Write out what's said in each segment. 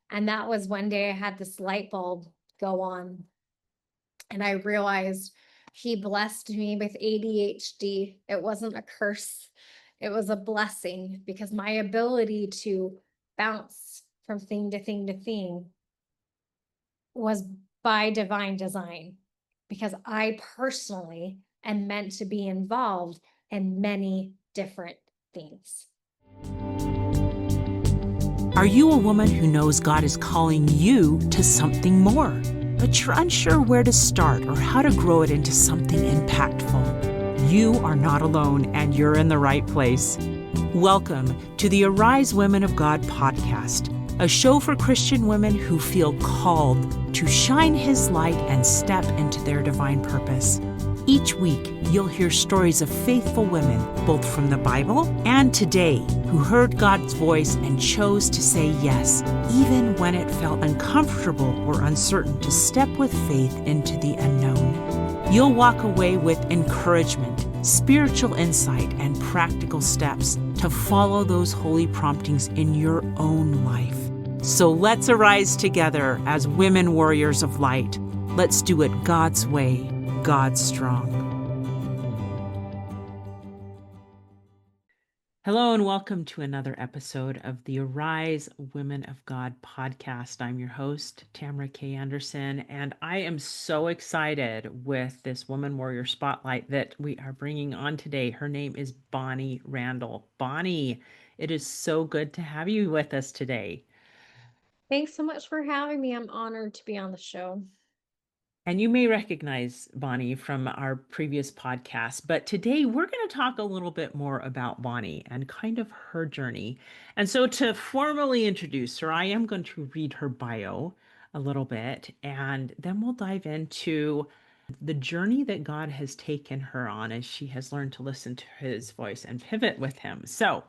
And that was one day I had this light bulb go on, and I realized he blessed me with ADHD. It wasn't a curse, it was a blessing, because my ability to bounce from thing to thing to thing was by divine design, because I personally am meant to be involved in many different things. Are you a woman who knows God is calling you to something more, but you're unsure where to start or how to grow it into something impactful? You are not alone, and you're in the right place. Welcome to the Arise Women of God podcast, a show for Christian women who feel called to shine His light and step into their divine purpose. Each week, you'll hear stories of faithful women, both from the Bible and today, who heard God's voice and chose to say yes, even when it felt uncomfortable or uncertain to step with faith into the unknown. You'll walk away with encouragement, spiritual insight, and practical steps to follow those holy promptings in your own life. So let's arise together as women warriors of light. Let's do it God's way, God's strong. Hello and welcome to another episode of the Arise Women of God podcast. I'm your host, Tamara K. Anderson, and I am so excited with this Woman Warrior Spotlight that we are bringing on today. Her name is Bonnie Randall. Bonnie, it is so good to have you with us today. Thanks so much for having me. I'm honored to be on the show. And you may recognize Bonnie from our previous podcast, but today we're going to talk a little bit more about Bonnie and kind of her journey. And so, to formally introduce her, I am going to read her bio a little bit, and then we'll dive into the journey that God has taken her on as she has learned to listen to His voice and pivot with Him. So,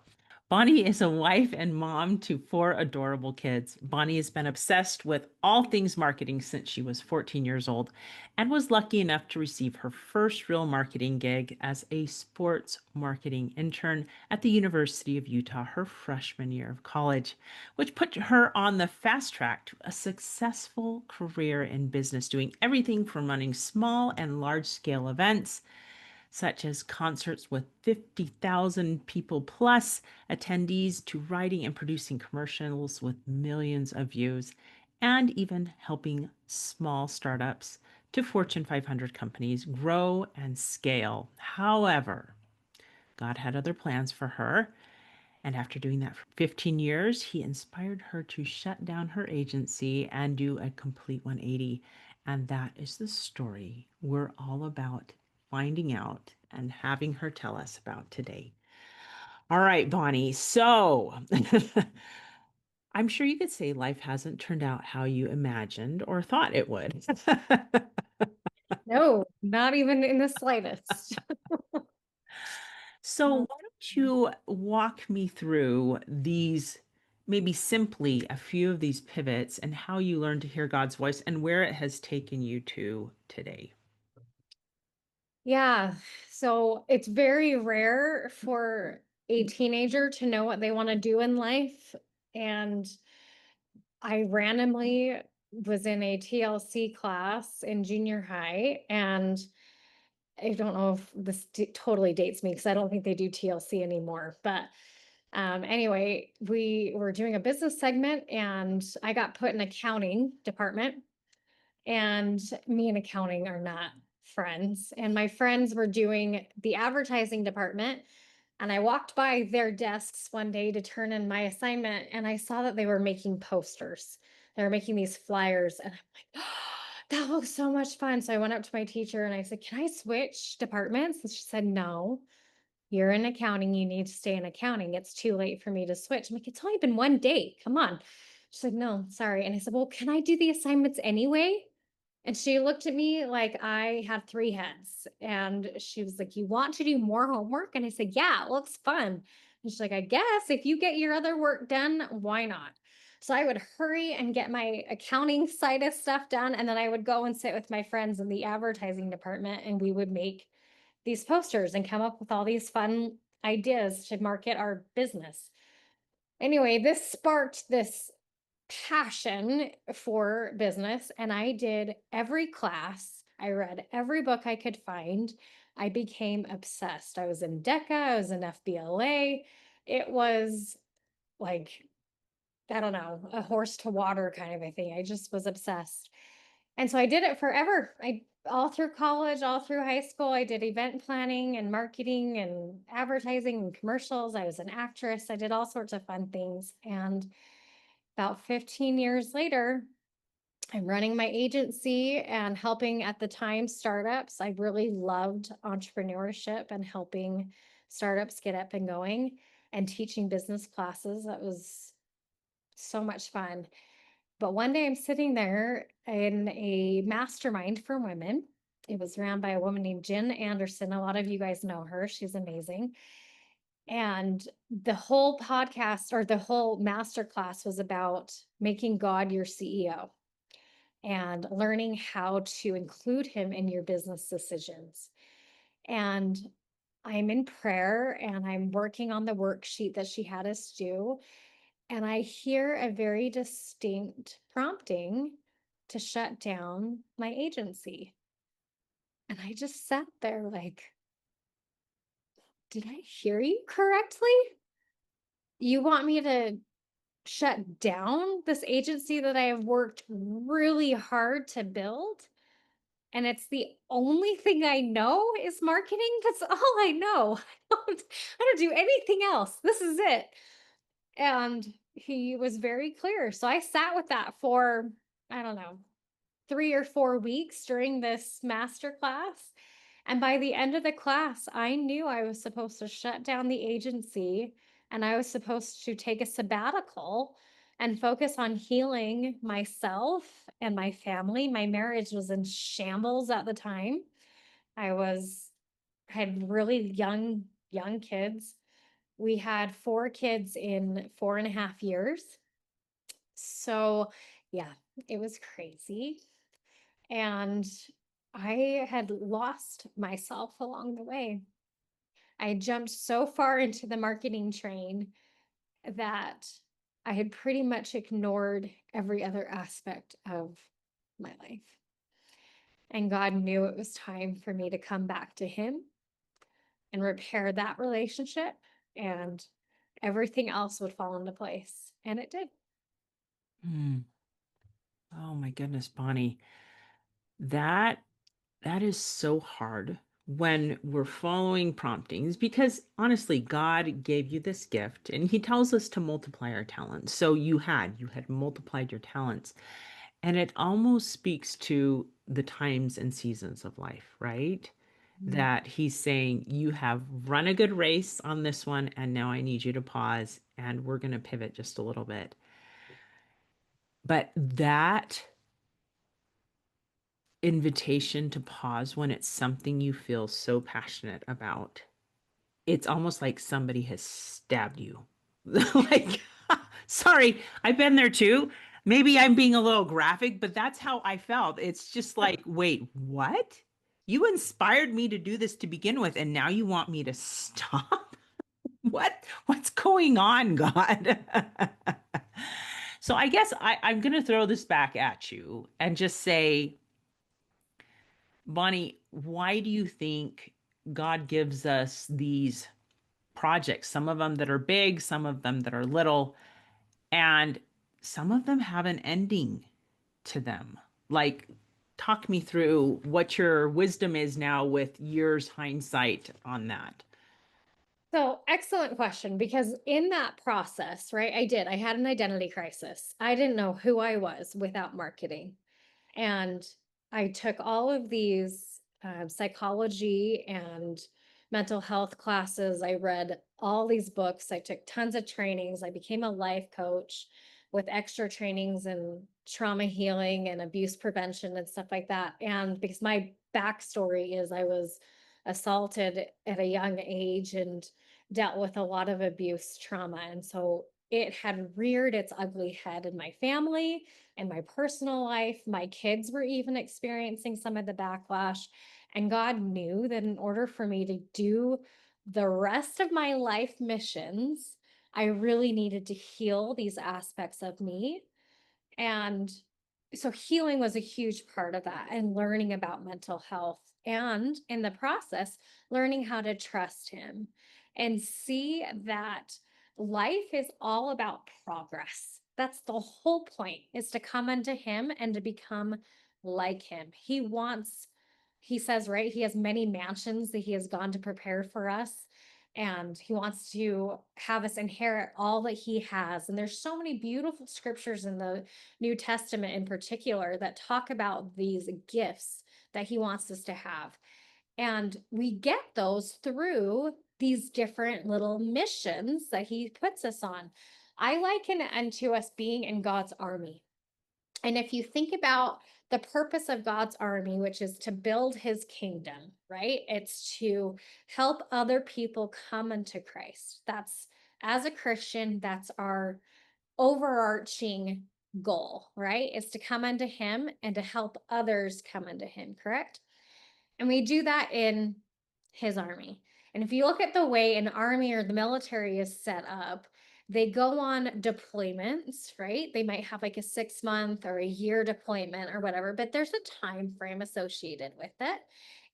Bonnie is a wife and mom to 4 adorable kids. Bonnie has been obsessed with all things marketing since she was 14 years old and was lucky enough to receive her first real marketing gig as a sports marketing intern at the University of Utah her freshman year of college, which put her on the fast track to a successful career in business, doing everything from running small and large scale events such as concerts with 50,000 people plus attendees, to writing and producing commercials with millions of views, and even helping small startups to Fortune 500 companies grow and scale. However, God had other plans for her. And after doing that for 15 years, He inspired her to shut down her agency and do a complete 180. And that is the story we're all about finding out and having her tell us about today. All right, Bonnie. So I'm sure you could say life hasn't turned out how you imagined or thought it would. No, not even in the slightest. So, why don't you walk me through these, maybe simply a few of these pivots and how you learned to hear God's voice and where it has taken you to today? Yeah, so it's very rare for a teenager to know what they want to do in life. And I randomly was in a TLC class in junior high, and I don't know if this totally dates me because I don't think they do TLC anymore. But anyway, we were doing a business segment, and I got put in accounting department. And me and accounting are not friends. And my friends were doing the advertising department. And I walked by their desks one day to turn in my assignment, and I saw that they were making posters. They were making these flyers. And I'm like, oh, that looks so much fun. So I went up to my teacher and I said, can I switch departments? And she said, no, you're in accounting. You need to stay in accounting. It's too late for me to switch. I'm like, it's only been one day. Come on. She's like, no, sorry. And I said, well, can I do the assignments anyway? And she looked at me like I had 3 heads, and she was like, "You want to do more homework?" And I said, "Yeah, it looks fun." And she's like, "I guess if you get your other work done, why not?" So I would hurry and get my accounting side of stuff done, and then I would go and sit with my friends in the advertising department, and we would make these posters and come up with all these fun ideas to market our business. Anyway, this sparked this passion for business, and I did every class. I read every book I could find. I became obsessed. I was in DECA, I was in FBLA. It was like, I don't know, a horse to water kind of a thing. I just was obsessed. And so I did it forever. I all through college, all through high school, I did event planning and marketing and advertising and commercials. I was an actress. I did all sorts of fun things. And about 15 years later, I'm running my agency and helping at the time startups. I really loved entrepreneurship and helping startups get up and going and teaching business classes. That was so much fun. But one day I'm sitting there in a mastermind for women. It was ran by a woman named Jen Anderson. A lot of you guys know her. She's amazing. And the whole podcast or the whole master class was about making God your CEO and learning how to include him in your business decisions. And I'm in prayer and I'm working on the worksheet that she had us do. And I hear a very distinct prompting to shut down my agency. And I just sat there like, did I hear you correctly? You want me to shut down this agency that I have worked really hard to build? And it's the only thing I know is marketing. That's all I know. I don't do anything else. This is it. And he was very clear. So I sat with that for, I don't know, 3 or 4 weeks during this master class. And by the end of the class, I knew I was supposed to shut down the agency and I was supposed to take a sabbatical and focus on healing myself and my family. My marriage was in shambles at the time. I was had really young kids. We had 4 kids in 4.5 years. So, yeah, it was crazy. And I had lost myself along the way. I jumped so far into the marketing train that I had pretty much ignored every other aspect of my life. And God knew it was time for me to come back to Him and repair that relationship, and everything else would fall into place. And it did. Hmm. Oh my goodness, Bonnie. That that is so hard when we're following promptings because honestly, God gave you this gift and he tells us to multiply our talents. So you had multiplied your talents. And it almost speaks to the times and seasons of life, right? Mm. That he's saying, you have run a good race on this one, and now I need you to pause, and we're going to pivot just a little bit. But that invitation to pause when it's something you feel so passionate about, it's almost like somebody has stabbed you. Like, sorry, I've been there too. Maybe I'm being a little graphic, but that's how I felt. It's just like, wait, what? You inspired me to do this to begin with, and now you want me to stop? What? What's going on, God? So I guess I'm going to throw this back at you and just say, Bonnie, why do you think God gives us these projects? Some of them that are big, some of them that are little, and some of them have an ending to them. Like, talk me through what your wisdom is now with years hindsight on that. So, excellent question, because in that process, right, I had an identity crisis. I didn't know who I was without marketing. And I took all of these psychology and mental health classes. I read all these books. I took tons of trainings. I became a life coach with extra trainings in trauma healing and abuse prevention and stuff like that. And because my backstory is I was assaulted at a young age and dealt with a lot of abuse trauma. And so it had reared its ugly head in my family and my personal life. My kids were even experiencing some of the backlash. And God knew that in order for me to do the rest of my life missions, I really needed to heal these aspects of me. And so healing was a huge part of that, and learning about mental health. And in the process, learning how to trust him and see that life is all about progress. That's the whole point, is to come unto him and to become like him. He says, right, he has many mansions that he has gone to prepare for us. And he wants to have us inherit all that he has. And there's so many beautiful scriptures in the New Testament in particular that talk about these gifts that he wants us to have. And we get those through these different little missions that he puts us on. I liken it unto us being in God's army. And if you think about the purpose of God's army, which is to build his kingdom, right? It's to help other people come unto Christ. As a Christian, that's our overarching goal, right? Is to come unto him and to help others come unto him, correct? And we do that in his army. And if you look at the way an army or the military is set up, they go on deployments, right? They might have like a 6 month or a year deployment or whatever, but there's a time frame associated with it.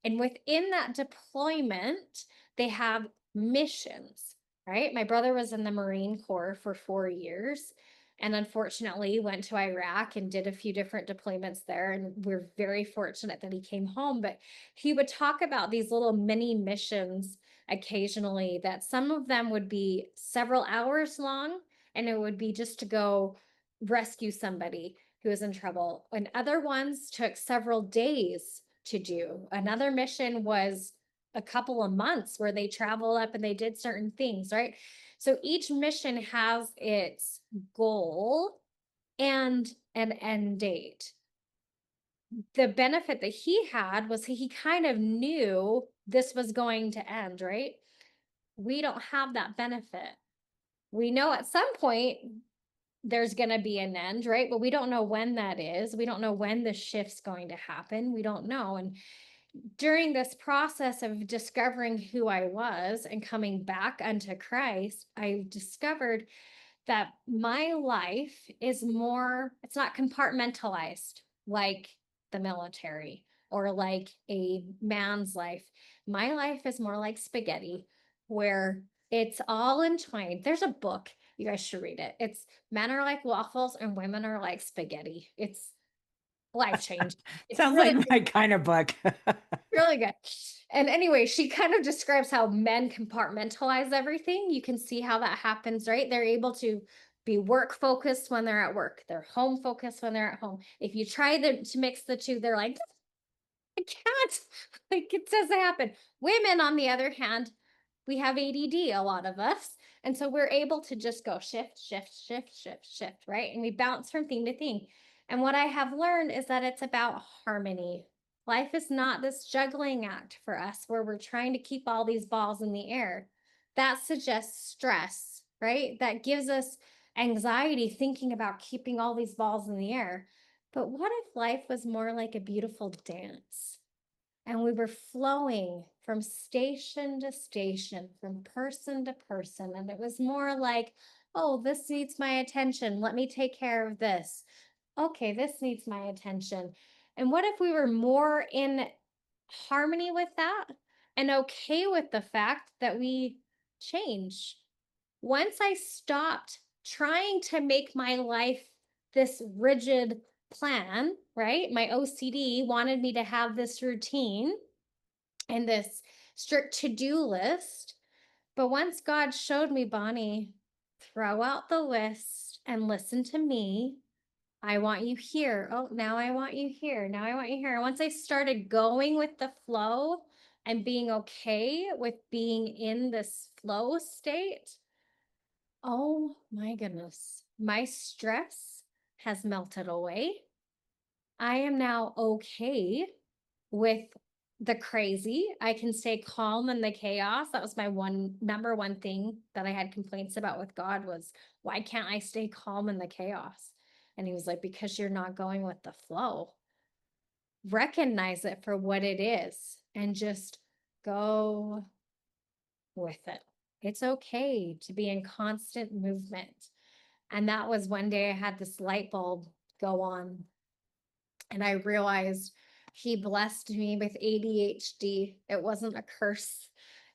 And within that deployment, they have missions, right? My brother was in the Marine Corps for 4 years and unfortunately went to Iraq and did a few different deployments there. And we're very fortunate that he came home. But he would talk about these little mini missions occasionally, that some of them would be several hours long, and it would be just to go rescue somebody who was in trouble. And other ones took several days to do. Another mission was a couple of months where they travel up and they did certain things, right? So each mission has its goal and an end date. The benefit that he had was he kind of knew this was going to end, right? We don't have that benefit. We know at some point there's going to be an end, right? But we don't know when that is. We don't know when the shift's going to happen. We don't know. And during this process of discovering who I was and coming back unto Christ, I discovered that my life is more, it's not compartmentalized like the military or like a man's life. My life is more like spaghetti, where it's all entwined. There's a book, you guys should read it. It's Men Are Like Waffles and Women Are Like Spaghetti. It's life changing. It's Sounds really like my kind of book. really good. And anyway, she kind of describes how men compartmentalize everything. You can see how that happens, right? They're able to be work focused when they're at work. They're home focused when they're at home. If you try to mix the two, they're like, I can't. Like, it doesn't happen. Women, on the other hand, we have ADD, a lot of us. And so we're able to just go shift, shift, shift, shift, shift, right? And we bounce from thing to thing. And what I have learned is that it's about harmony. Life is not this juggling act for us where we're trying to keep all these balls in the air. That suggests stress, right? That gives us anxiety thinking about keeping all these balls in the air. But what if life was more like a beautiful dance? And we were flowing from station to station, from person to person. And it was more like, oh, this needs my attention. Let me take care of this. Okay, this needs my attention. And what if we were more in harmony with that and okay with the fact that we change? Once I stopped trying to make my life this rigid plan, right? My OCD wanted me to have this routine and this strict to-do list. But once God showed me, Bonnie, throw out the list and listen to me. I want you here. Oh, now I want you here. Now I want you here. Once I started going with the flow and being okay with being in this flow state, oh my goodness, my stress has melted away. I am now okay with the crazy. I can stay calm in the chaos. That was my number one thing that I had complaints about with God was, why can't I stay calm in the chaos? And he was like, because you're not going with the flow. Recognize it for what it is and just go with it. It's okay to be in constant movement. And that was one day I had this light bulb go on. And I realized he blessed me with ADHD. It wasn't a curse,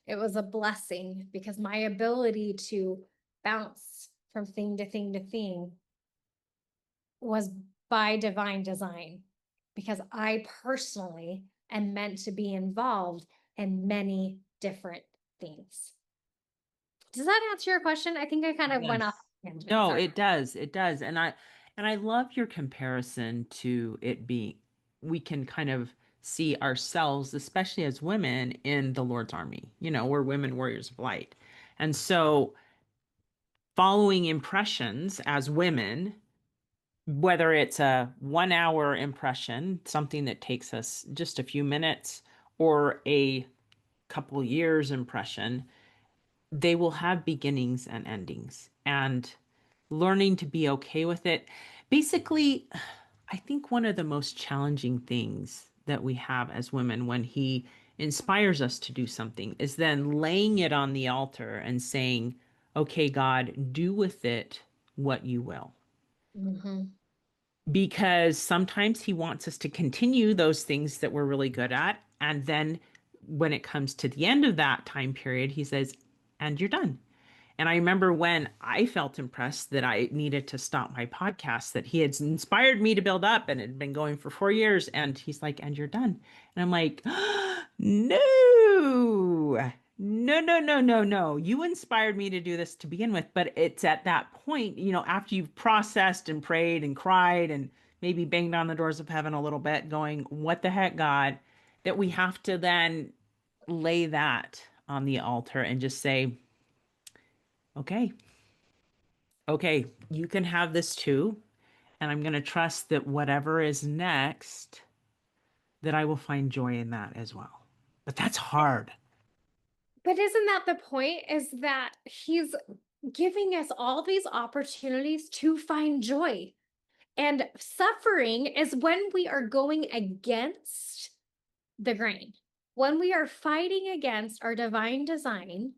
it was a blessing, because my ability to bounce from thing to thing to thing was by divine design, because I personally am meant to be involved in many different things. Does that answer your question? I think I kind of went off Yes. tangent. No, Sorry. it does. It does. And I love your comparison to it being we can kind of see ourselves, especially as women, in the Lord's army. We're women warriors of light. And so following impressions as women, whether it's a 1 hour impression, something that takes us just a few minutes, or a couple years impression, they will have beginnings and endings. And learning to be okay with it. Basically, I think one of the most challenging things that we have as women when he inspires us to do something is then laying it on the altar and saying, okay, God, do with it what you will. Mm-hmm. Because sometimes he wants us to continue those things that we're really good at. And then when it comes to the end of that time period, he says, and you're done. And I remember when I felt impressed that I needed to stop my podcast that he had inspired me to build up and it had been going for 4 years. And he's like, and you're done. And I'm like, no, no, no, no, no, no. You inspired me to do this to begin with. But it's at that point, after you've processed and prayed and cried and maybe banged on the doors of heaven a little bit, going, what the heck, God, that we have to then lay that on the altar and just say, okay, okay, you can have this too. And I'm going to trust that whatever is next, that I will find joy in that as well. But that's hard. But isn't that the point? Is that he's giving us all these opportunities to find joy. And suffering is when we are going against the grain, when we are fighting against our divine design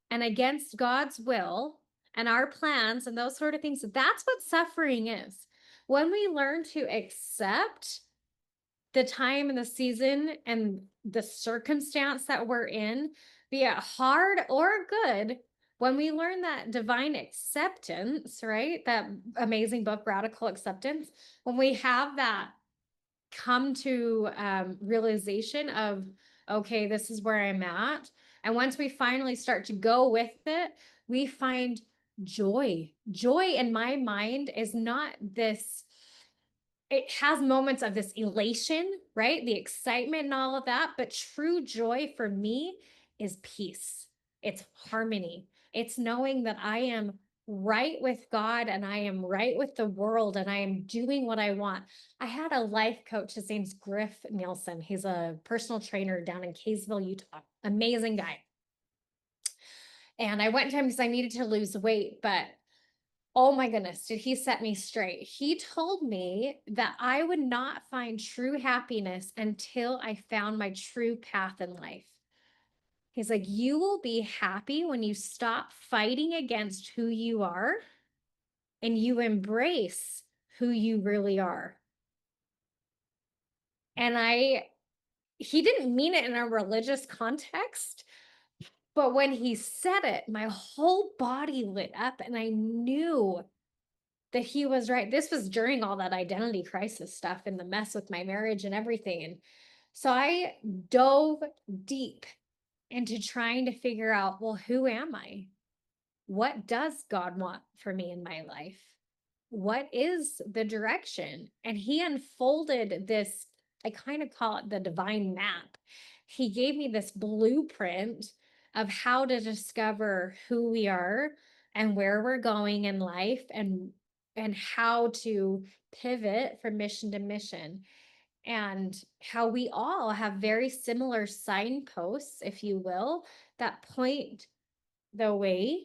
and against God's will and our plans and those sort of things. That's what suffering is. When we learn to accept the time and the season and the circumstance that we're in, be it hard or good, when we learn that divine acceptance, right? That amazing book, Radical Acceptance, when we have that come to realization of, okay, this is where I'm at. And once we finally start to go with it, we find joy. Joy in my mind is not this, it has moments of this elation, right? The excitement and all of that. But true joy for me is peace, it's harmony, it's knowing that I am right with God and I am right with the world and I am doing what I want. I had a life coach, his name's Griff Nielsen. He's a personal trainer down in Kaysville, Utah. Amazing guy. And I went to him because I needed to lose weight, but oh my goodness, did he set me straight? He told me that I would not find true happiness until I found my true path in life. He's like, you will be happy when you stop fighting against who you are and you embrace who you really are. And he didn't mean it in a religious context, but when he said it, my whole body lit up and I knew that he was right. This was during all that identity crisis stuff and the mess with my marriage and everything. And so I dove deep into trying to figure out, well, who am I? What does God want for me in my life? What is the direction? And he unfolded this, I kind of call it the divine map. He gave me this blueprint of how to discover who we are and where we're going in life and how to pivot from mission to mission, and how we all have very similar signposts, if you will, that point the way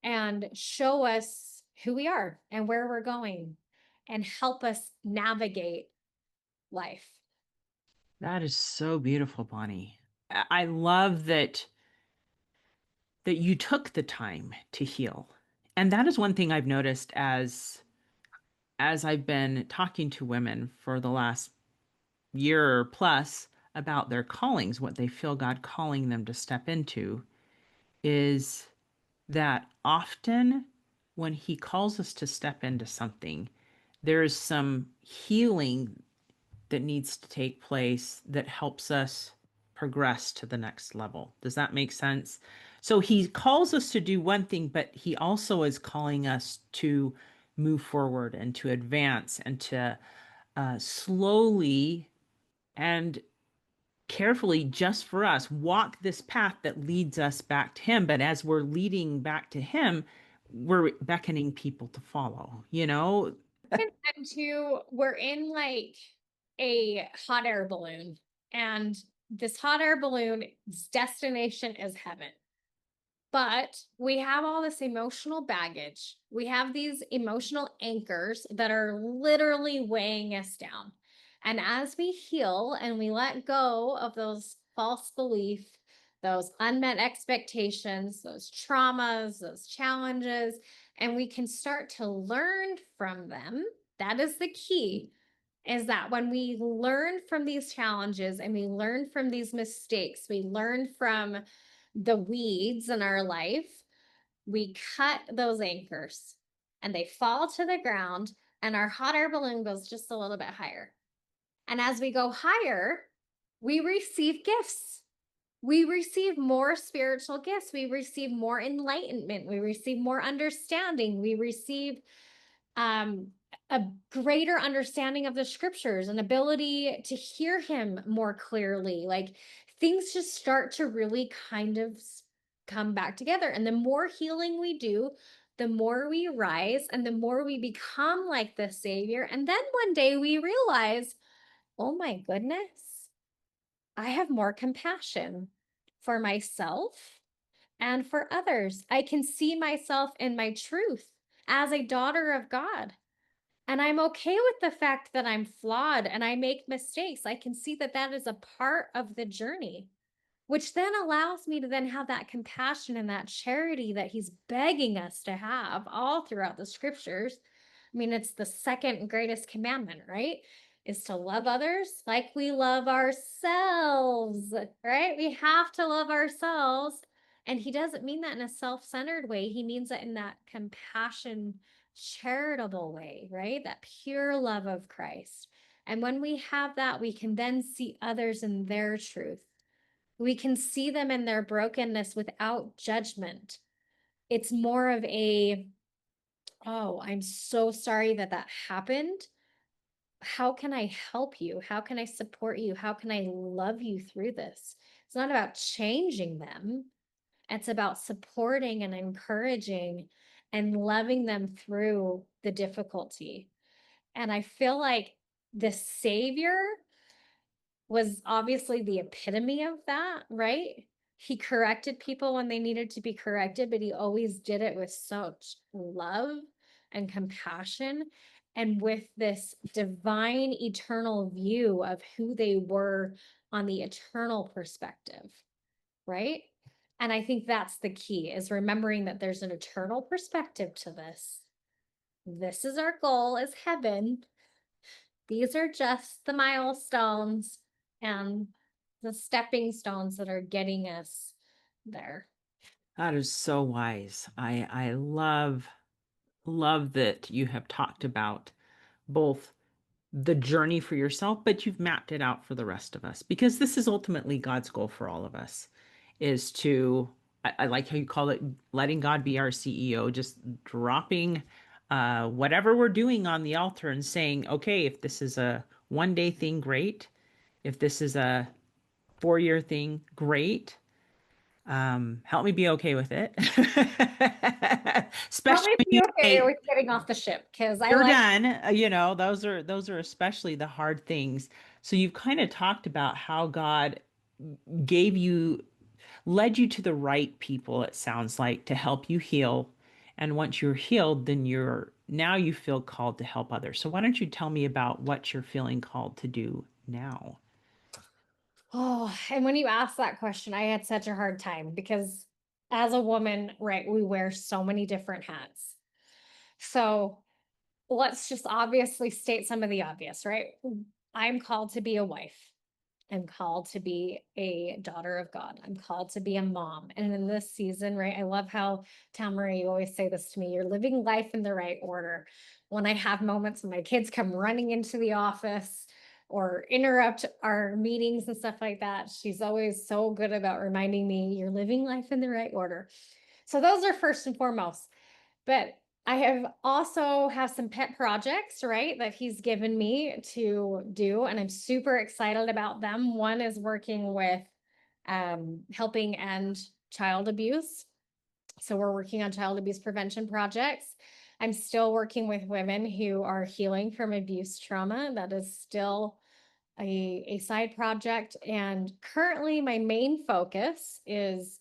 and show us who we are and where we're going and help us navigate life. That is so beautiful, Bonnie. I love that you took the time to heal. And that is one thing I've noticed as I've been talking to women for the last year plus about their callings, what they feel God calling them to step into, is that often when He calls us to step into something, there is some healing that needs to take place that helps us progress to the next level. Does that make sense? So He calls us to do one thing, but He also is calling us to move forward and to advance and to slowly and carefully, just for us, walk this path that leads us back to Him. But as we're leading back to Him, we're beckoning people to follow, you know? And we're in like a hot air balloon, and this hot air balloon's destination is heaven. But we have all this emotional baggage. We have these emotional anchors that are literally weighing us down. And as we heal and we let go of those false beliefs, those unmet expectations, those traumas, those challenges, and we can start to learn from them, that is the key. Is that when we learn from these challenges and we learn from these mistakes, we learn from the weeds in our life, we cut those anchors and they fall to the ground, and our hot air balloon goes just a little bit higher. And as we go higher, we receive gifts. We receive more spiritual gifts. We receive more enlightenment. We receive more understanding. We receive um, a greater understanding of the scriptures, an ability to hear Him more clearly. Like things just start to really kind of come back together. And the more healing we do, the more we rise and the more we become like the Savior. And then one day we realize, oh my goodness, I have more compassion for myself and for others. I can see myself in my truth as a daughter of God. And I'm okay with the fact that I'm flawed and I make mistakes. I can see that that is a part of the journey, which then allows me to then have that compassion and that charity that He's begging us to have all throughout the scriptures. I mean, it's the second greatest commandment, right? Is to love others like we love ourselves, right? We have to love ourselves. And He doesn't mean that in a self centered way, He means that in that compassion, charitable way, right? That pure love of Christ. And when we have that, we can then see others in their truth. We can see them in their brokenness without judgment. It's more of a, oh, I'm so sorry that that happened. How can I help you? How can I support you? How can I love you through this? It's not about changing them. It's about supporting and encouraging and loving them through the difficulty. And I feel like the Savior was obviously the epitome of that, right? He corrected people when they needed to be corrected, but He always did it with such love and compassion and with this divine eternal view of who they were on the eternal perspective, right? And I think that's the key, is remembering that there's an eternal perspective to this. This is our goal, is heaven. These are just the milestones and the stepping stones that are getting us there. That is so wise. I love that you have talked about both the journey for yourself, but you've mapped it out for the rest of us, because this is ultimately God's goal for all of us, is to, I like how you call it, letting God be our CEO, just dropping whatever we're doing on the altar and saying, okay, if this is a 1 day thing, great. If this is a 4 year thing, great. Help me be okay with it. Help Especially me when be you okay say with getting off the ship, because I you're like. done. Those are especially the hard things. So you've kind of talked about how God gave you, led you to the right people, it sounds like, to help you heal. And once you're healed, then now you feel called to help others. So why don't you tell me about what you're feeling called to do now? Oh, and when you asked that question, I had such a hard time because as a woman, right, we wear so many different hats. So let's just obviously state some of the obvious, right? I'm called to be a wife. I'm called to be a daughter of God. I'm called to be a mom. And in this season, right, I love how, Tamara, you always say this to me, you're living life in the right order. When I have moments when my kids come running into the office or interrupt our meetings and stuff like that, she's always so good about reminding me, you're living life in the right order. So those are first and foremost. But I have also have some pet projects, right, that he's given me to do, and I'm super excited about them. One is working with helping end child abuse. So we're working on child abuse prevention projects. I'm still working with women who are healing from abuse trauma. That is still a side project. And currently my main focus is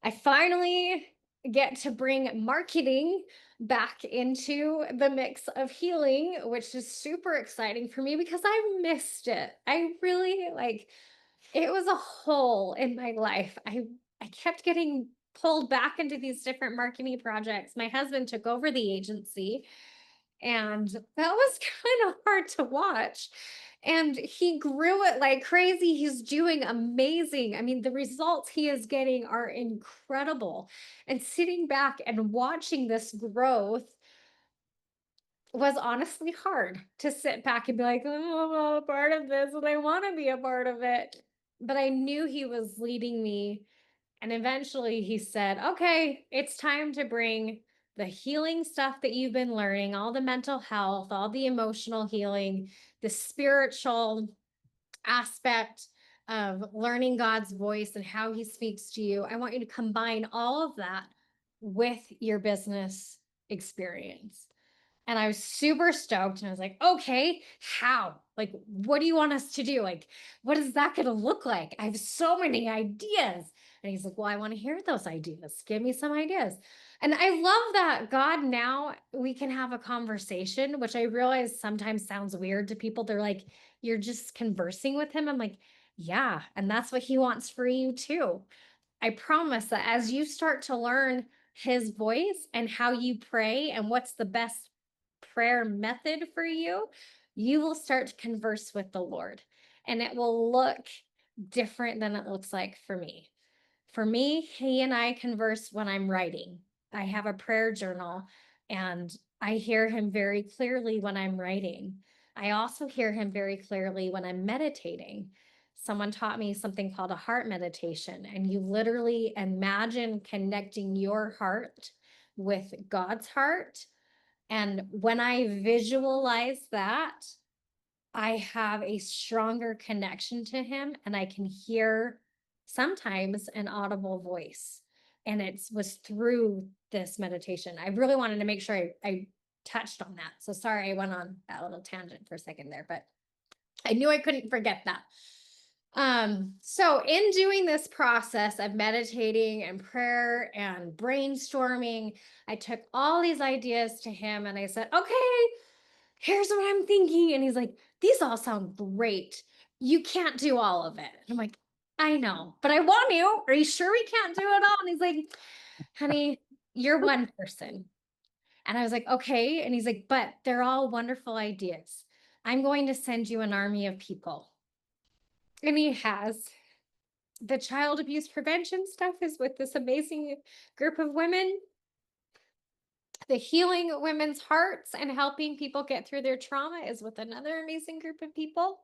I finally get to bring marketing back into the mix of healing, which is super exciting for me because I missed it. I really like it was a hole in my life. I kept getting pulled back into these different marketing projects. My husband took over the agency and that was kind of hard to watch. And he grew it like crazy. He's doing amazing. I mean, the results he is getting are incredible. And sitting back and watching this growth was honestly hard to sit back and be like, oh, I'm a part of this and I want to be a part of it. But I knew he was leading me. And eventually he said, okay, it's time to bring the healing stuff that you've been learning, all the mental health, all the emotional healing, the spiritual aspect of learning God's voice and how he speaks to you. I want you to combine all of that with your business experience. And I was super stoked. And I was like, okay, how? Like, what do you want us to do? Like, what is that going to look like? I have so many ideas. And he's like, well, I want to hear those ideas. Give me some ideas. And I love that God, now we can have a conversation, which I realize sometimes sounds weird to people. They're like, you're just conversing with him. I'm like, yeah. And that's what he wants for you too. I promise that as you start to learn his voice and how you pray and what's the best prayer method for you, you will start to converse with the Lord and it will look different than it looks like for me. For me, he and I converse when I'm writing. I have a prayer journal and I hear him very clearly when I'm writing. I also hear him very clearly when I'm meditating. Someone taught me something called a heart meditation, and you literally imagine connecting your heart with God's heart. And when I visualize that, I have a stronger connection to him and I can hear sometimes an audible voice. And it was through this meditation. I really wanted to make sure I touched on that. So sorry, I went on that little tangent for a second there, but I knew I couldn't forget that. So in doing this process of meditating and prayer and brainstorming, I took all these ideas to him and I said, okay, here's what I'm thinking. And he's like, these all sound great. You can't do all of it. And I'm like, I know, but I want to. Are you sure we can't do it all? And he's like, honey, you're one person. And I was like, okay. And he's like, but they're all wonderful ideas. I'm going to send you an army of people. And he has. The child abuse prevention stuff is with this amazing group of women. The healing women's hearts and helping people get through their trauma is with another amazing group of people.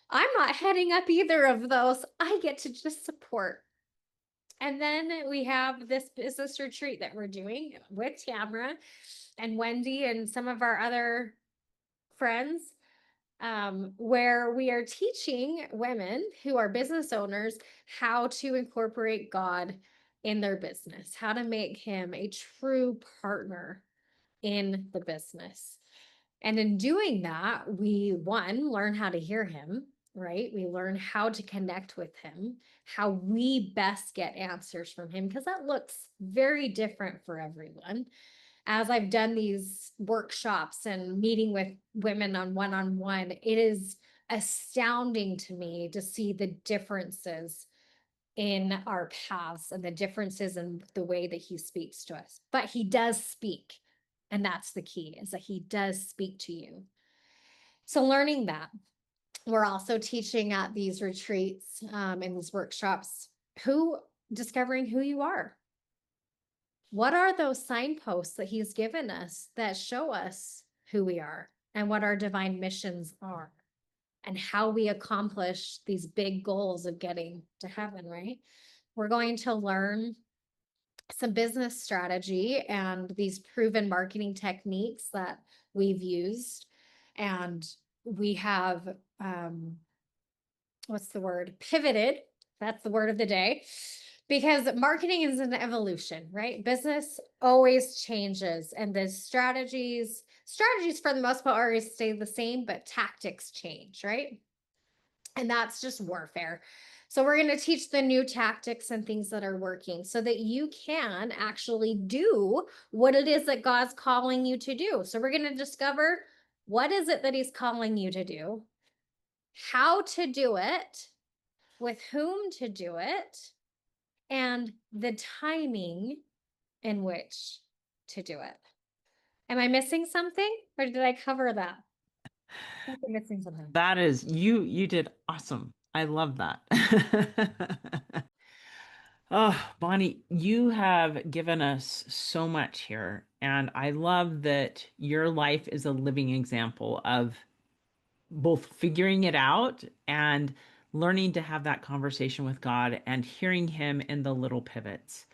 I'm not heading up either of those. I get to just support. And then we have this business retreat that we're doing with Tamara and Wendy and some of our other friends, where we are teaching women who are business owners how to incorporate God in their business, how to make him a true partner in the business. And in doing that, we learn how to hear him, right? We learn how to connect with him, how we best get answers from him, because that looks very different for everyone. As I've done these workshops and meeting with women on one, it is astounding to me to see the differences in our paths and the differences in the way that he speaks to us. But he does speak. And that's the key, is that he does speak to you. So learning that. We're also teaching at these retreats, in these workshops, discovering who you are. What are those signposts that he's given us that show us who we are and what our divine missions are and how we accomplish these big goals of getting to heaven, right? We're going to learn some business strategy and these proven marketing techniques that we've used. And we have, what's the word? Pivoted. That's the word of the day. Because marketing is an evolution, right? Business always changes, and the strategies for the most part always stay the same, but tactics change, right? And that's just warfare. So we're going to teach the new tactics and things that are working so that you can actually do what it is that God's calling you to do. So we're going to discover, what is it that he's calling you to do, how to do it, with whom to do it, and the timing in which to do it. Am I missing something, or did I cover that? I think I'm missing something. That is, you did awesome. I love that. Oh, Bonnie, you have given us so much here. And I love that your life is a living example of both figuring it out and learning to have that conversation with God and hearing Him in the little pivots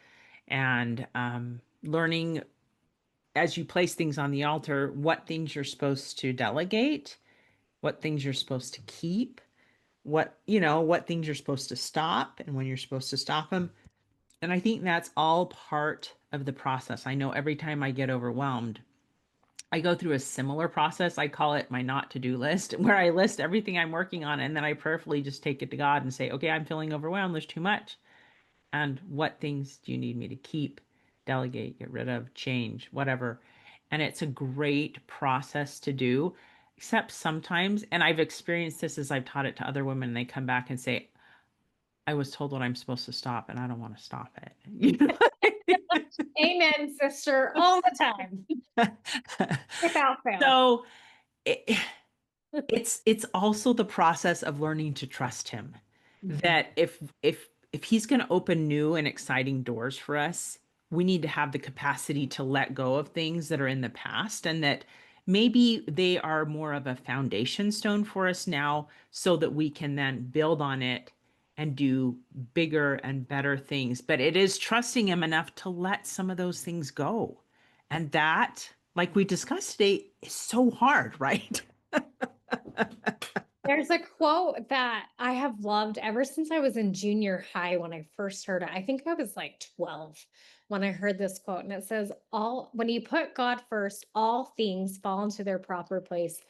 and learning as you place things on the altar what things you're supposed to delegate, what things you're supposed to keep, what things you're supposed to stop and when you're supposed to stop them. And I think that's all part of the process. I know every time I get overwhelmed, I go through a similar process. I call it my not to do list, where I list everything I'm working on and then I prayerfully just take it to God and say, okay, I'm feeling overwhelmed. There's too much. And what things do you need me to keep, delegate, get rid of, change, whatever? And it's a great process to do, except sometimes, and I've experienced this as I've taught it to other women, and they come back and say, I was told what I'm supposed to stop and I don't want to stop it. You know? Amen, sister, all the time, without fail. So it, it's also the process of learning to trust him. Mhm. That if he's going to open new and exciting doors for us, we need to have the capacity to let go of things that are in the past and that maybe they are more of a foundation stone for us now so that we can then build on it and do bigger and better things. But it is trusting him enough to let some of those things go. And that, like we discussed today, is so hard, right? There's a quote that I have loved ever since I was in junior high when I first heard it. I think I was like 12 when I heard this quote, and it says, all when you put God first, all things fall into their proper place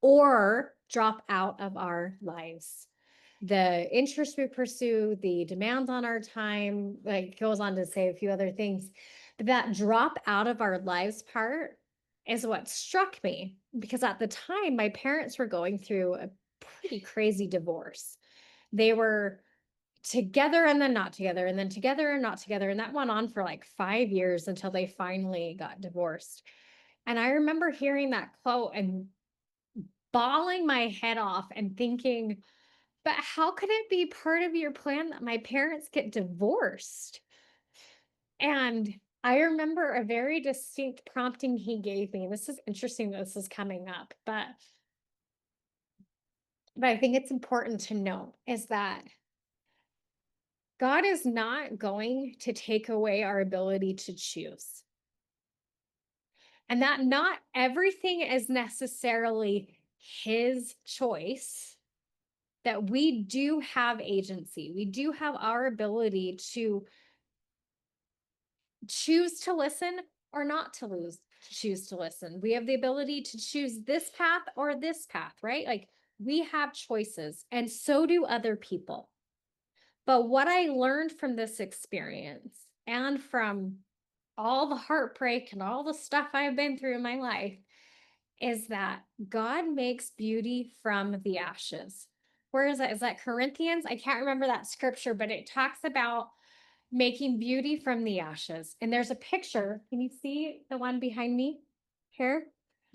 or drop out of our lives. The interest we pursue, the demands on our time, like goes on to say a few other things. But that drop out of our lives part is what struck me, because at the time my parents were going through a pretty crazy divorce. They were together and then not together, and then together and not together. And that went on for like 5 years until they finally got divorced. And I remember hearing that quote and bawling my head off and thinking, but how could it be part of your plan that my parents get divorced? And I remember a very distinct prompting he gave me. This is interesting that this is coming up, but I think it's important to note is that God is not going to take away our ability to choose. And that not everything is necessarily his choice, that we do have agency. We do have our ability to choose to listen or not choose to listen. We have the ability to choose this path or this path, right? Like we have choices, and so do other people. But what I learned from this experience and from all the heartbreak and all the stuff I've been through in my life is that God makes beauty from the ashes. Where is that? Is that Corinthians? I can't remember that scripture, but it talks about making beauty from the ashes. And there's a picture. Can you see the one behind me? here.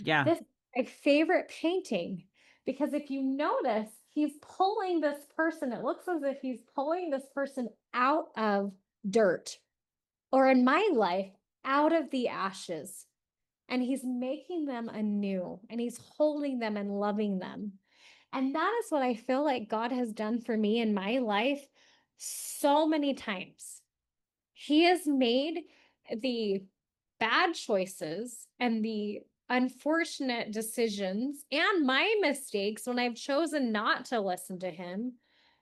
Yeah. This is my favorite painting because if you notice, he's pulling this person. It looks as if he's pulling this person out of dirt, or in my life, out of the ashes. And he's making them anew, and he's holding them and loving them. And that is what I feel like God has done for me in my life so many times. He has made the bad choices and the unfortunate decisions and my mistakes when I've chosen not to listen to him.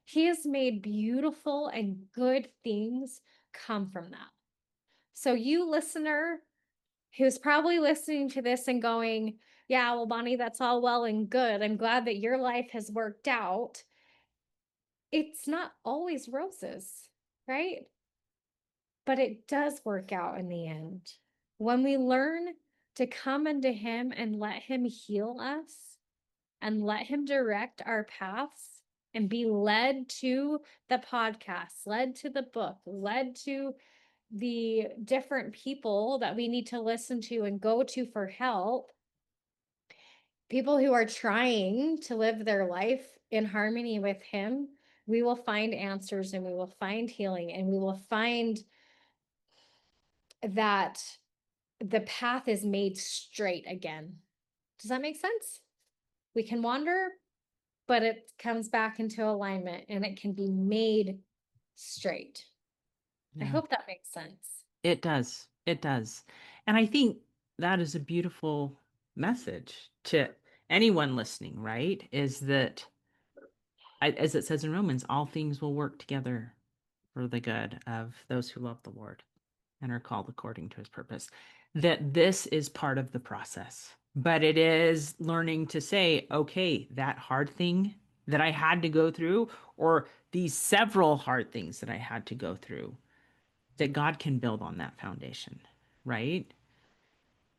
He has made beautiful and good things come from that. So, you listener who's probably listening to this and going, yeah, well, Bonnie, that's all well and good. I'm glad that your life has worked out. It's not always roses, right? But it does work out in the end. When we learn to come into him and let him heal us and let him direct our paths and be led to the podcast, led to the book, led to the different people that we need to listen to and go to for help, people who are trying to live their life in harmony with him, we will find answers and we will find healing and we will find that the path is made straight again. Does that make sense? We can wander, but it comes back into alignment and it can be made straight. I Yeah. hope that makes sense. It does. It does. And I think that is a beautiful message to anyone listening, right? Is that, as it says in Romans, all things will work together for the good of those who love the Lord and are called according to his purpose. That this is part of the process, but it is learning to say, okay, that hard thing that I had to go through, or these several hard things that I had to go through, that God can build on that foundation, right?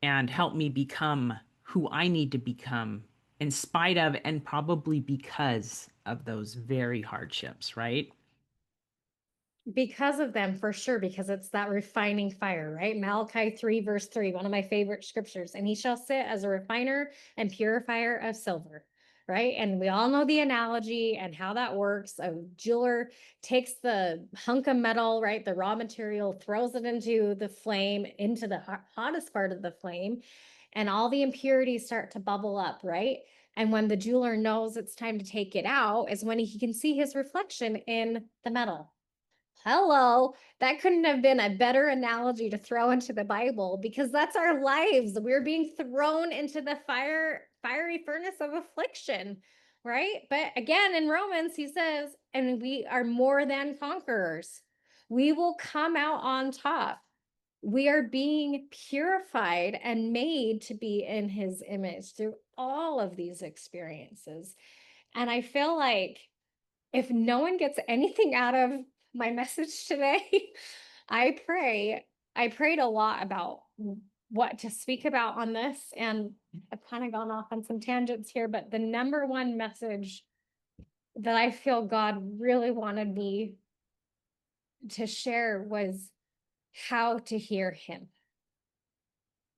And help me become who I need to become in spite of and probably because of those very hardships, right? Because of them, for sure, because it's that refining fire, right? Malachi 3, verse 3, one of my favorite scriptures. And he shall sit as a refiner and purifier of silver, right? And we all know the analogy and how that works. A jeweler takes the hunk of metal, right? The raw material, throws it into the flame, into the hottest part of the flame, and all the impurities start to bubble up, right? And when the jeweler knows it's time to take it out, is when he can see his reflection in the metal. Hello, that couldn't have been a better analogy to throw into the Bible, because that's our lives. We're being thrown into the fiery furnace of affliction, right? But again, in Romans, he says, and we are more than conquerors. We will come out on top. We are being purified and made to be in his image through all of these experiences. And I feel like if no one gets anything out of my message today, I pray. I prayed a lot about what to speak about on this, and I've kind of gone off on some tangents here, but the number one message that I feel God really wanted me to share was how to hear him,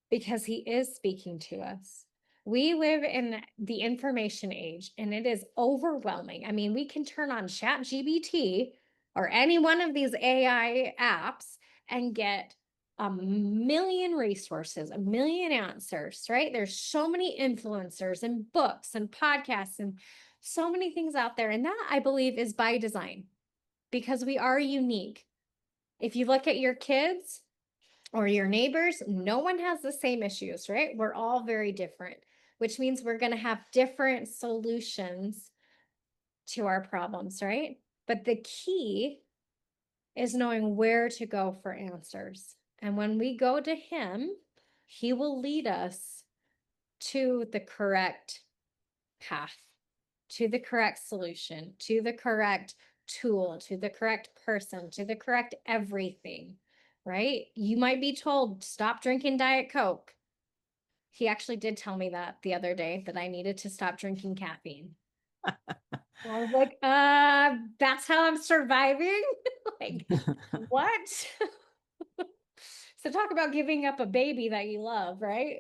because he is speaking to us. We live in the information age and it is overwhelming. I mean, we can turn on ChatGPT or any one of these AI apps and get a million resources, a million answers, right? There's so many influencers and books and podcasts and so many things out there. And that, I believe, is by design, because we are unique. If you look at your kids, or your neighbors, no one has the same issues, right? We're all very different, which means we're going to have different solutions to our problems, right? But the key is knowing where to go for answers. And when we go to him, he will lead us to the correct path, to the correct solution, to the correct tool, to the correct person, to the correct everything, right? You might be told, stop drinking Diet Coke. He actually did tell me that the other day, that I needed to stop drinking caffeine. And I was like, that's how I'm surviving? Like, what? So talk about giving up a baby that you love, right?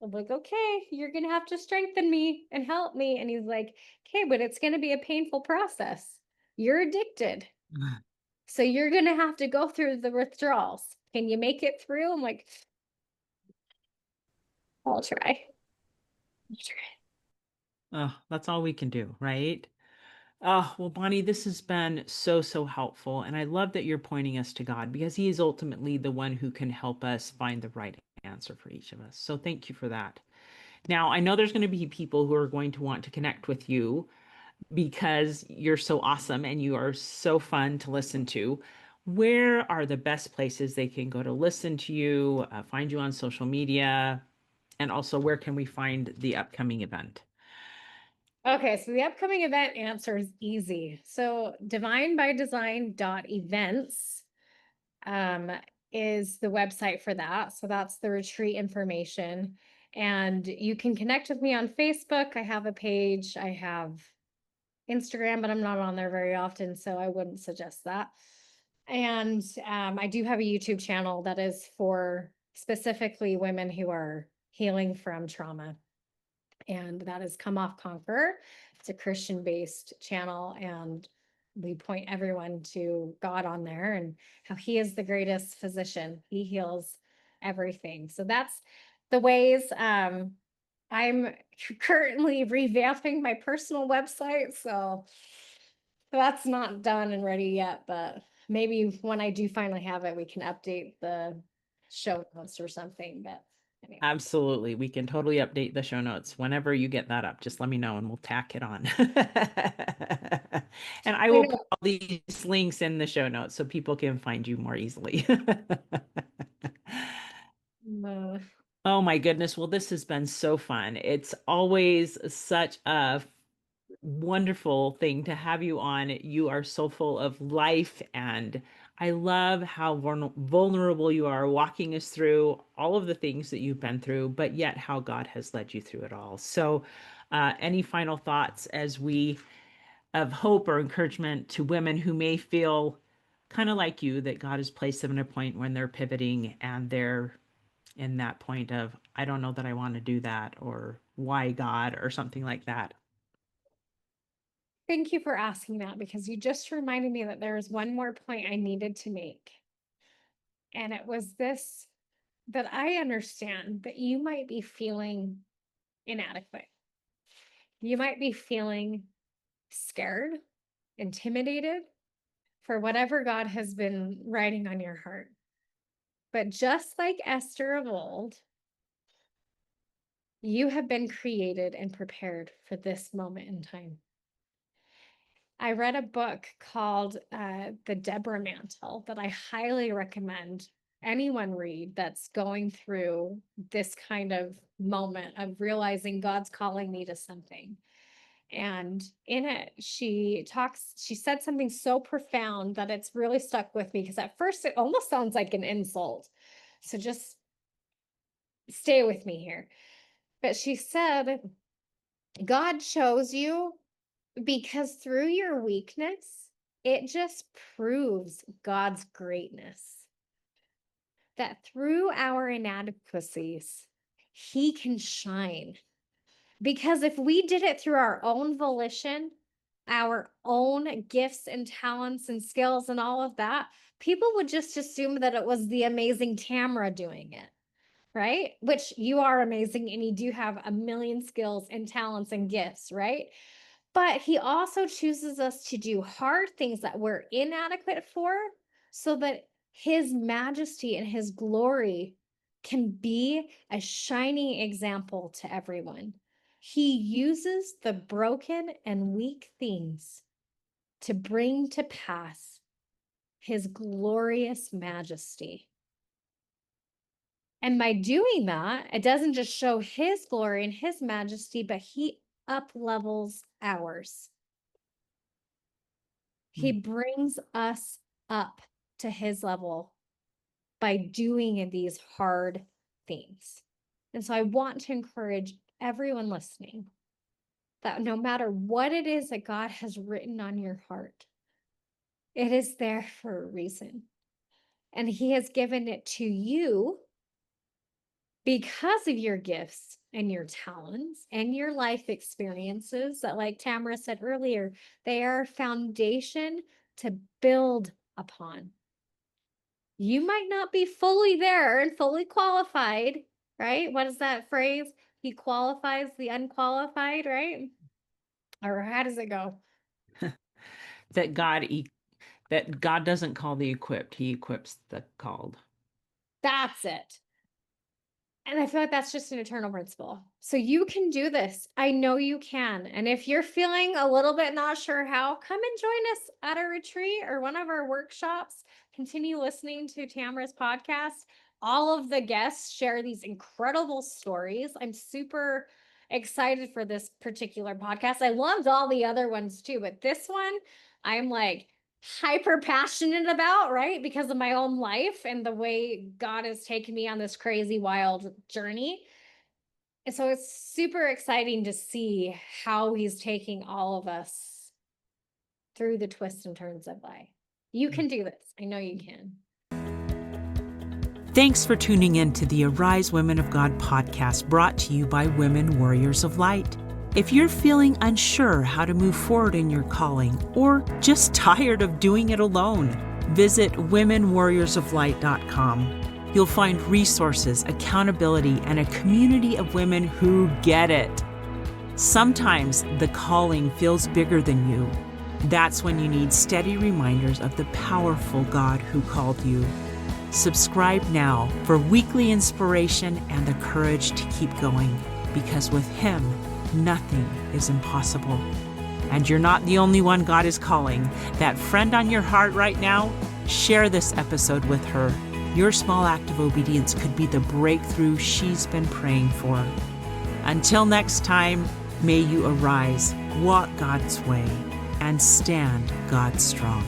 I'm like, okay, you're going to have to strengthen me and help me. And he's like, okay, but it's going to be a painful process. You're addicted. So you're going to have to go through the withdrawals. Can you make it through? I'm like, I'll try. I'll try. Oh, that's all we can do, right? Oh, well, Bonnie, this has been so, so helpful. And I love that you're pointing us to God because He is ultimately the one who can help us find the right answer for each of us. So thank you for that. Now, I know there's going to be people who are going to want to connect with you because you're so awesome and you are so fun to listen to. Where are the best places they can go to listen to you, find you on social media, and also where can we find the upcoming event? Okay, so the upcoming event answer is easy. So divinebydesign.events um, is the website for that. So that's the retreat information. And you can connect with me on Facebook. I have a page. I have Instagram, but I'm not on there very often, so I wouldn't suggest that. And I do have a YouTube channel that is for specifically women who are healing from trauma, and that is Come Off Conquer. It's a Christian based channel, and we point everyone to God on there and how He is the greatest physician. He heals everything. So that's the ways. I'm currently revamping my personal website, so that's not done and ready yet, but maybe when I do finally have it, we can update the show notes or something. But anyway. Absolutely. We can totally update the show notes whenever you get that up. Just let me know and we'll tack it on. And I I will put know. all these links in the show notes so people can find you more easily. Uh, Oh my goodness. Well, this has been so fun. It's always such a wonderful thing to have you on. You are so full of life, and I love how vulnerable you are, walking us through all of the things that you've been through, but yet how God has led you through it all. So, any final thoughts as we of hope or encouragement to women who may feel kind of like you that God has placed them in a point when they're pivoting and they're in that point of, I don't know that I want to do that, or why God, or something like that? Thank you for asking that, because you just reminded me that there was one more point I needed to make. And it was this, that I understand that you might be feeling inadequate. You might be feeling scared, intimidated for whatever God has been writing on your heart. But just like Esther of old, you have been created and prepared for this moment in time. I read a book called The Deborah Mantle that I highly recommend anyone read that's going through this kind of moment of realizing God's calling me to something. And in it, she said something so profound that it's really stuck with me, because at first it almost sounds like an insult. So just stay with me here. But she said, God chose you because through your weakness, it just proves God's greatness. That through our inadequacies, He can shine. Because if we did it through our own volition, our own gifts and talents and skills and all of that, people would just assume that it was the amazing Tamara doing it, right? Which you are amazing and you do have a million skills and talents and gifts, right? But he also chooses us to do hard things that we're inadequate for, so that his majesty and his glory can be a shining example to everyone. He uses the broken and weak things to bring to pass his glorious majesty. And by doing that, it doesn't just show his glory and his majesty, but he up levels ours. He brings us up to his level by doing these hard things. And so I want to encourage everyone listening that no matter what it is that God has written on your heart, it is there for a reason. And he has given it to you because of your gifts and your talents and your life experiences that, like Tamara said earlier, they are a foundation to build upon. You might not be fully there and fully qualified, right? What is that phrase? He qualifies the unqualified, right? Or how does it go? That God doesn't call the equipped, he equips the called. That's it. And I feel like that's just an eternal principle. So you can do this. I know you can. And if you're feeling a little bit not sure how, come and join us at a retreat or one of our workshops. Continue listening to Tamara's podcast. All of the guests share these incredible stories. I'm super excited for this particular podcast. I loved all the other ones too, but this one, I'm like hyper passionate about, right? Because of my own life and the way God has taken me on this crazy, wild journey. And so it's super exciting to see how he's taking all of us through the twists and turns of life. You can do this. I know you can. Thanks for tuning in to the Arise Women of God podcast, brought to you by Women Warriors of Light. If you're feeling unsure how to move forward in your calling, or just tired of doing it alone, visit womenwarriorsoflight.com. You'll find resources, accountability, and a community of women who get it. Sometimes the calling feels bigger than you. That's when you need steady reminders of the powerful God who called you. Subscribe now for weekly inspiration and the courage to keep going, because with Him, nothing is impossible. And you're not the only one God is calling. That friend on your heart right now, share this episode with her. Your small act of obedience could be the breakthrough she's been praying for. Until next time, may you arise, walk God's way, and stand God strong.